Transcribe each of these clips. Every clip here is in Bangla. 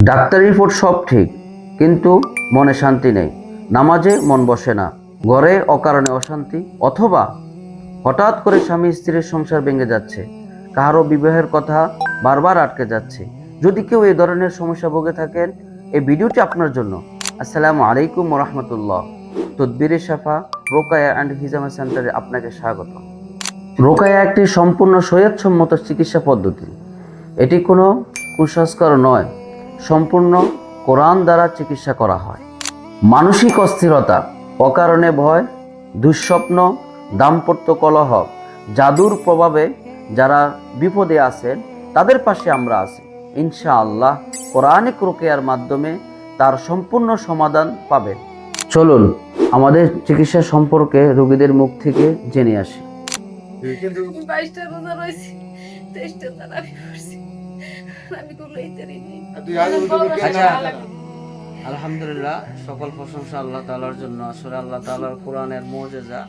ডাক্তার রিপোর্ট সব ঠিক, কিন্তু মনে শান্তি নেই। নামাজে মন বসে না, ঘরে অকারণে অশান্তি, অথবা হঠাৎ করে স্বামী স্ত্রীর সংসার ভেঙে যাচ্ছে, কারো বিবাহের কথা বারবার আটকে যাচ্ছে। যদি কেউ এই ধরনের সমস্যা ভোগে থাকেন, এই ভিডিওটি আপনার জন্য। আসসালামু আলাইকুম রহমতুল্লাহ। তদবিরে শাফা রোকায়া অ্যান্ড হিজামা সেন্টারে আপনাকে স্বাগত। রোকায়া একটি সম্পূর্ণ শরীয়তসম্মত চিকিৎসা পদ্ধতি। এটি কোনো কুসংস্কার নয়, সম্পূর্ণ কোরআন দ্বারা চিকিৎসা করা হয়। মানসিক অস্থিরতা, অকারণে ভয়, দুঃস্বপ্ন, দাম্পত্য কলহ, জাদুর প্রভাবে যারা বিপদে আছেন, তাদের পাশে আমরা আছি। ইনশাআল্লাহ কোরআনিক রুকিয়ার মাধ্যমে তার সম্পূর্ণ সমাধান পাবেন। চলুন আমাদের চিকিৎসা সম্পর্কে রোগীদের মুখ থেকে জেনে আসি। 22টা রোজা রয়েছে, 23টা তারাবি পড়ছি। আমি কোনো ইতারি নেই। আচ্ছা, আলহামদুলিল্লাহ, সকল প্রশংসা আল্লাহ তাআলার জন্য। আসলে আল্লাহ তাআলার কোরআনের মুজিজা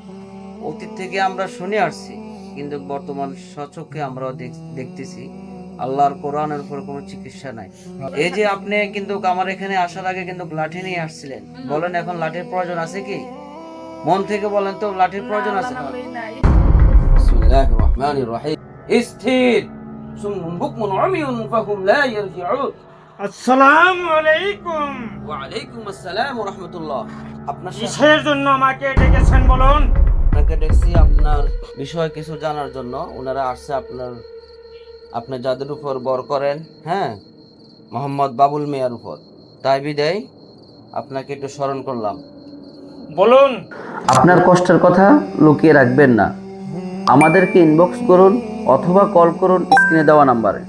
অতীত থেকে আমরা শুনে আসছি, কিন্তু বর্তমান সচক্ষে আমরা দেখতেছি আল্লাহর কোরআনের উপর কোনো চিকিৎসা নাই। এই যে আপনি কিন্তু আমার এখানে আসার আগে কিন্তু লাঠি নিয়ে আসছিলেন, বলেন এখন লাঠির প্রয়োজন আছে কি? মন থেকে বলেন তো, লাঠির প্রয়োজন আছে? নাই। বিসমিল্লাহির রহমানির রহিম। স্থির সুম্মুন বুকমুন উমিয়ুন ফাহুম লা ইয়ারজিউন। আসসালামু আলাইকুম। ওয়া আলাইকুম আসসালাম ওয়া রাহমাতুল্লাহ। আপনার কিসের জন্য আমাকে ডেকেছেন বলুন? আপনাকে দেখছি আপনার বিষয়ে কিছু জানার জন্য। ওনারা আসছে আপনি যাদের উপর বর করেন, হ্যাঁ, মোহাম্মদ বাবুল মিয়ার উপর, তাই বিদায় আপনাকে একটু স্মরণ করলাম। বলুন। আপনার কষ্টের কথা লুকিয়ে রাখবেন না, আমাদেরকে ইনবক্স করুন অথবা কল করুন স্ক্রিনে দেওয়া নাম্বারে।